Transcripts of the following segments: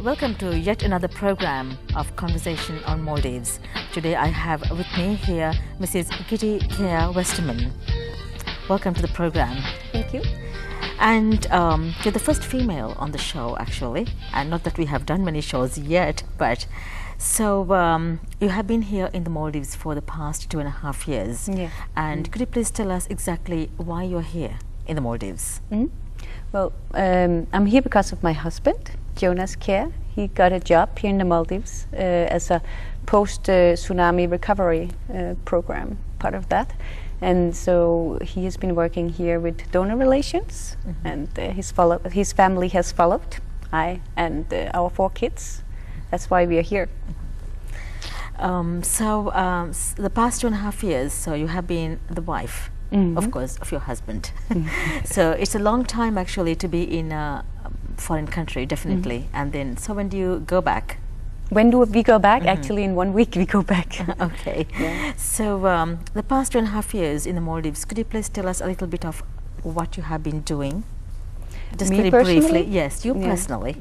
welcome to yet another program of Conversation on Maldives. Today I have with me here Mrs. Kitty Kea Westerman. Welcome to the program. Thank you. And you're the first female on the show, actually, and not that we have done many shows yet, but so you have been here in the Maldives for the past 2.5 years. Yeah. And could you please tell us exactly why you're here in the Maldives? Well, I'm here because of my husband, Jonas Kea. He got a job here in the Maldives as a post-tsunami recovery program, part of that. And so he has been working here with donor relations, and his family has followed, I and our 4 kids. That's why we are here. The past 2.5 years, so you have been the wife, of course, of your husband. So it's a long time actually to be in a foreign country, definitely. And then, so when do you go back? When do we go back? Actually, in 1 week we go back. Okay. Yeah. So the past 2.5 years in the Maldives, could you please tell us a little bit of what you have been doing? Just Me very personally? briefly. Yes, you personally.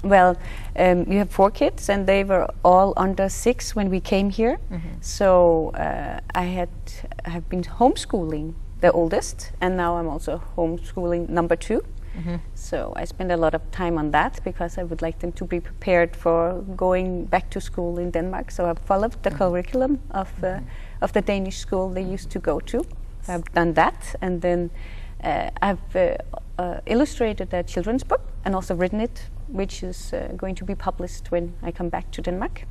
Well, you have 4 kids, and they were all under 6 when we came here. So I have been homeschooling the oldest, and now I'm also homeschooling number 2. So I spend a lot of time on that because I would like them to be prepared for going back to school in Denmark. So I've followed the curriculum of the Danish school they used to go to. I've done that, and then I've illustrated a children's book and also written it, which is going to be published when I come back to Denmark.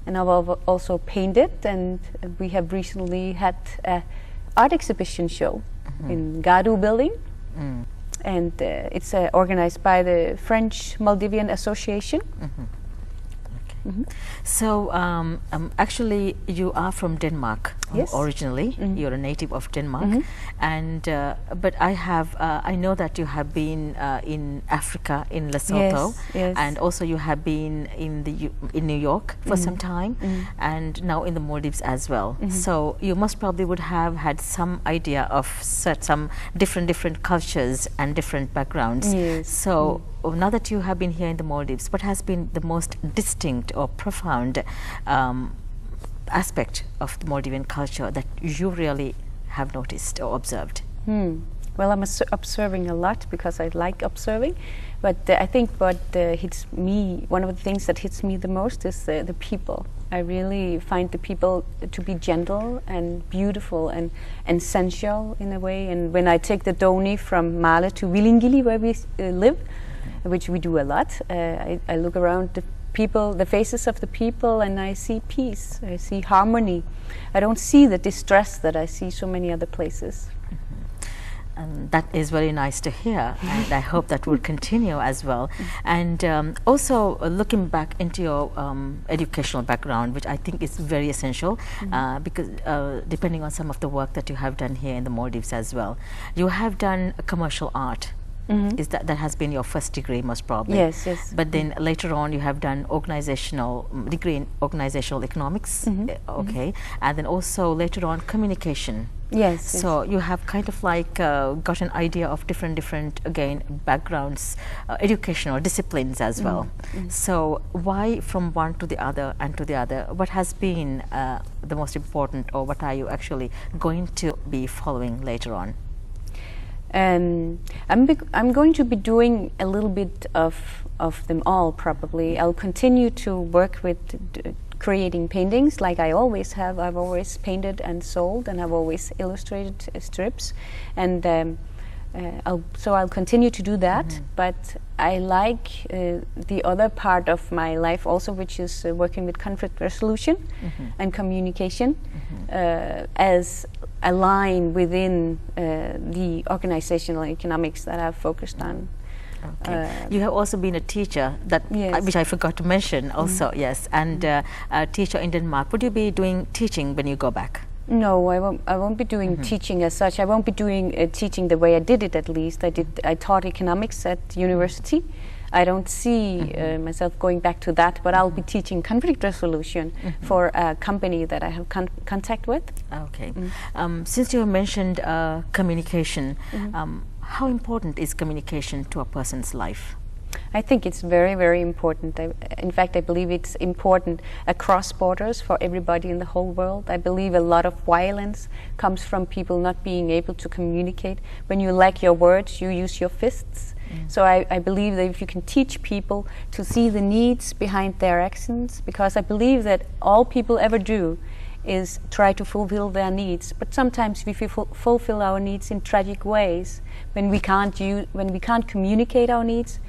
And I've also painted, and we have recently had an art exhibition show in Gadu building. And it's organized by the French Maldivian Association. So actually you are from Denmark. Yes. Originally. You're a native of Denmark. And but I know that you have been in Africa, in Lesotho. Yes. And also you have been in New York for some time, and now in the Maldives as well. So you most probably would have had some idea of some different cultures and different backgrounds. Yes. So now that you have been here in the Maldives, what has been the most distinct or profound aspect of the Maldivian culture that you really have noticed or observed? Well, I'm observing a lot because I like observing, but I think what hits me, one of the things that hits me the most is the people. I really find the people to be gentle and beautiful and sensual in a way. And when I take the Doni from Male to Willingili, where we live, which we do a lot, I look around the people, the faces of the people, and I see peace, I see harmony. I don't see the distress that I see so many other places. That is very nice to hear, and I hope that will continue as well. And also looking back into your educational background, which I think is very essential, because depending on some of the work that you have done here in the Maldives as well, you have done commercial art. Is that has been your first degree most probably? Yes, yes. But then later on you have done degree in organizational economics, okay, and then also later on communication. Yes. So you have kind of like got an idea of different again backgrounds, educational disciplines as well. So why from one to the other and to the other? What has been the most important, or what are you actually going to be following later on? I'm going to be doing a little bit of them all, probably. I'll continue to work with creating paintings like I always have. I've always painted and sold, and I've always illustrated strips, and I'll continue to do that. But I like the other part of my life also, which is working with conflict resolution and communication as a line within the organizational economics that I've focused on. Okay. You have also been a teacher, which I forgot to mention also, yes, and a teacher in Denmark. Would you be doing teaching when you go back? No, I won't be doing teaching as such. I won't be doing teaching the way I did it, at least. I taught economics at university. I don't see myself going back to that, but I'll be teaching conflict resolution for a company that I have contact with. Okay. Since you mentioned communication, how important is communication to a person's life? I think it's very, very important. In fact, I believe it's important across borders for everybody in the whole world. I believe a lot of violence comes from people not being able to communicate. When you lack your words, you use your fists. So I believe that if you can teach people to see the needs behind their actions, because I believe that all people ever do is try to fulfill their needs, but sometimes we fulfill our needs in tragic ways. When we can't communicate our needs,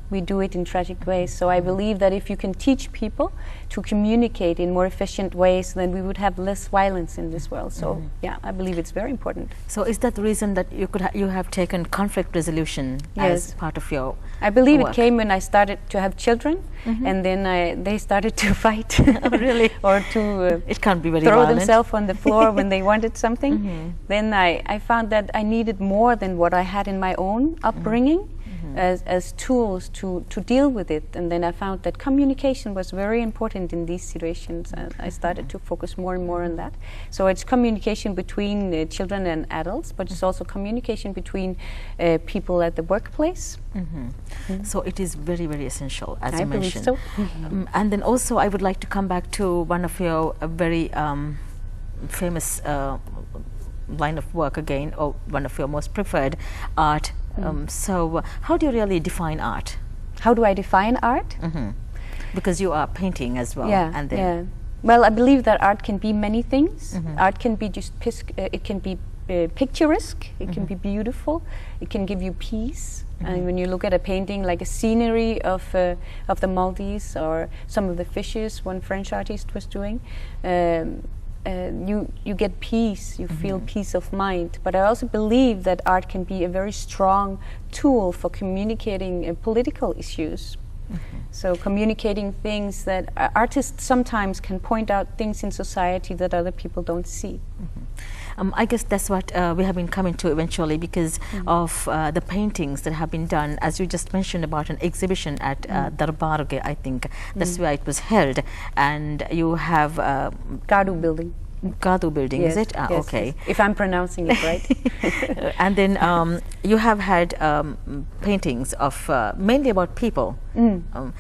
we do it in tragic ways. So I believe that if you can teach people to communicate in more efficient ways, then we would have less violence in this world. So yeah, I believe it's very important. So is that the reason that you have taken conflict resolution as part of your I believe work? It came when I started to have children, and then they started to fight. Oh, really? Or to it can't be very throw violent. themselves on the floor when they wanted something. Then I found that I needed more than what I had in my own upbringing. As tools to deal with it, and then I found that communication was very important in these situations, and I started to focus more and more on that. So it's communication between children and adults, but it's also communication between people at the workplace. So it is very, very essential, as you mentioned. I believe so. And then also I would like to come back to one of your very famous line of work again, or one of your most preferred, art. So how do you really define art? How do I define art? Because you are painting as well. And then Well, I believe that art can be many things. Art can be just it can be picturesque, it can be beautiful, it can give you peace. And when you look at a painting like a scenery of the Maldives or some of the fishes one French artist was doing, you get peace, you feel peace of mind. But I also believe that art can be a very strong tool for communicating political issues. So communicating things that artists sometimes can point out things in society that other people don't see. I guess that's what we have been coming to eventually, because of the paintings that have been done, as you just mentioned about an exhibition at Darbarge, I think that's where it was held, and you have Gadu building. Gadu building, Yes, is it? yes, Okay. yes. If I'm pronouncing it right. And then you have had paintings of mainly about people.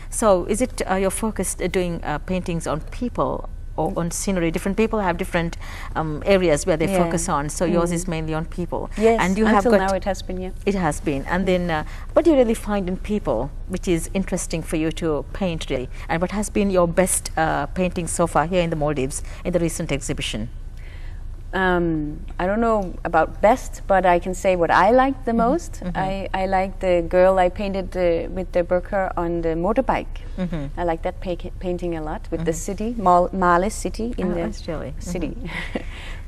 So is it your focus doing paintings on people or on scenery? Different people have different areas where they focus on. So yours is mainly on people. Yes, and you until have got now it has been, yeah. It has been. And then what do you really find in people which is interesting for you to paint really? And what has been your best painting so far here in the Maldives in the recent exhibition? I don't know about best, but I can say what I liked the most. I liked the girl I painted with the burqa on the motorbike. I like that painting a lot, with the city, Male city in the city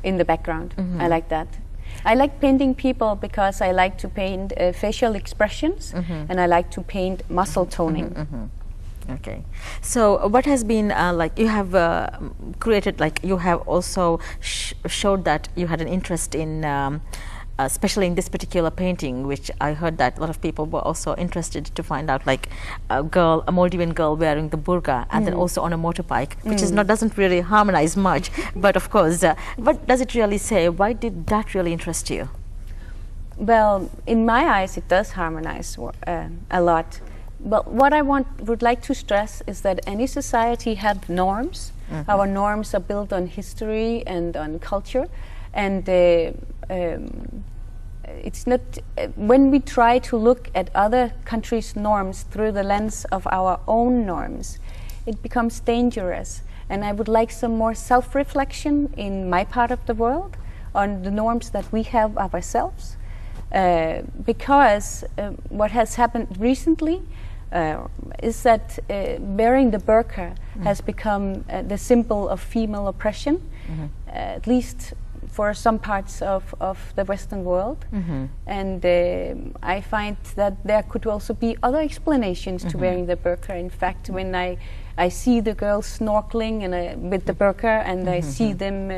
in the background. I like that. I like painting people because I like to paint facial expressions, and I like to paint muscle toning. Okay, so what has been like you have created, like you have also showed that you had an interest in especially in this particular painting, which I heard that a lot of people were also interested to find out, like a Maldivian girl wearing the burqa and then also on a motorbike, which is doesn't really harmonize much, but of course what does it really say? Why did that really interest you? Well, in my eyes it does harmonize a lot. But what I would like to stress is that any society have norms. Our norms are built on history and on culture, and it's not when we try to look at other countries' norms through the lens of our own norms, it becomes dangerous. And I would like some more self-reflection in my part of the world on the norms that we have of ourselves, because what has happened recently is that wearing the burqa has become the symbol of female oppression, at least for some parts of the Western world. And I find that there could also be other explanations to wearing the burqa. In fact, when I I see the girls snorkeling and with the burqa, and I see them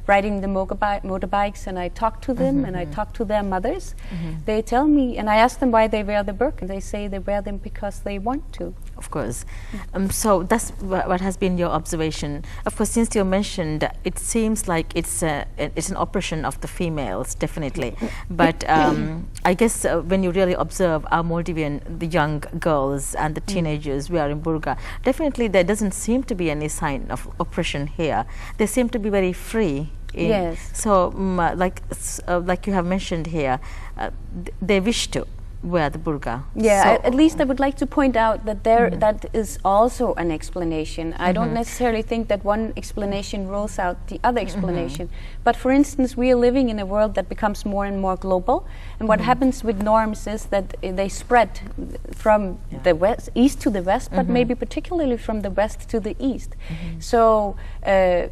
riding the motorbikes, and I talk to them and I talk to their mothers. They tell me, and I ask them why they wear the burqa, and they say they wear them because they want to. Of course. So that's what has been your observation. Of course, since you mentioned, it seems like it's an oppression of the females, definitely. But I guess when you really observe our Maldivian, the young girls and the teenagers wearing burqa, definitely there doesn't seem to be any sign of oppression here. They seem to be very free. Yes. So, like you have mentioned here, they wish to wear the burqa. Yeah, so at least I would like to point out that that is also an explanation. I don't necessarily think that one explanation rules out the other explanation. But for instance, we are living in a world that becomes more and more global, and what happens with norms is that they spread from the east to the west, but maybe particularly from the west to the east. So the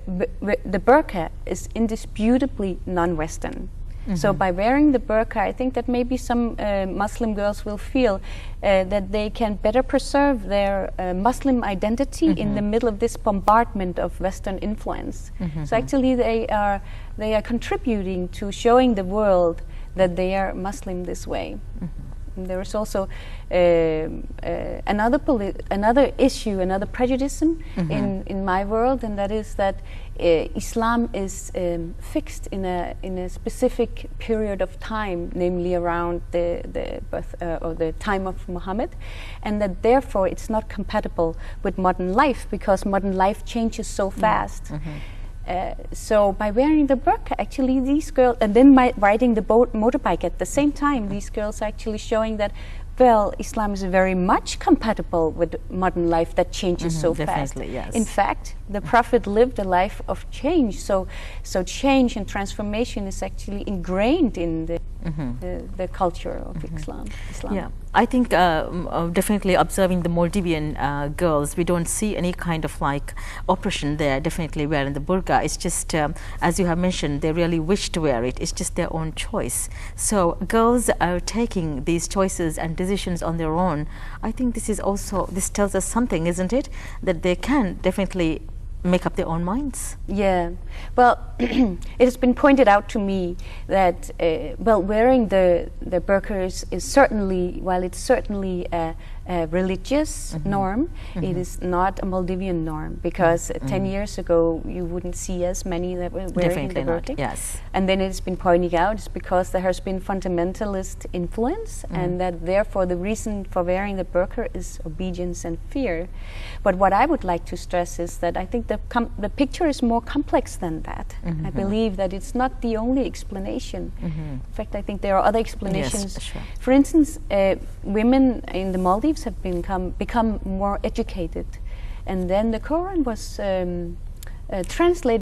burqa is indisputably non-Western. So by wearing the burqa, I think that maybe some Muslim girls will feel that they can better preserve their Muslim identity in the middle of this bombardment of Western influence. So actually they are contributing to showing the world that they are Muslim this way. And there is also another issue, another prejudice in my world, and that is that Islam is fixed in a specific period of time, namely around the birth or the time of Muhammad, and that therefore it's not compatible with modern life because modern life changes so fast. So by wearing the burqa, actually these girls, and then riding the motorbike at the same time, these girls are actually showing that, well, Islam is very much compatible with modern life that changes so fast. Yes. In fact, the Prophet lived a life of change, so change and transformation is actually ingrained in the culture of Islam. Yeah, I think definitely observing the Maldivian girls, we don't see any kind of like oppression there, definitely wearing the burqa. It's just, as you have mentioned, they really wish to wear it. It's just their own choice. So girls are taking these choices and decisions on their own. I think this is also, this tells us something, isn't it? That they can definitely make up their own minds. Yeah, well, it has been pointed out to me that well, wearing the burqa is certainly, while it's certainly a religious norm, it is not a Maldivian norm, because 10 years ago you wouldn't see as many that were wearing the burqa. Yes. And then it's been pointing out it's because there has been fundamentalist influence, and that therefore the reason for wearing the burqa is obedience and fear. But what I would like to stress is that I think the picture is more complex than that. I believe that it's not the only explanation. In fact, I think there are other explanations. Yes, sure. For instance, women in the Maldives have become more educated, and then the Quran was translated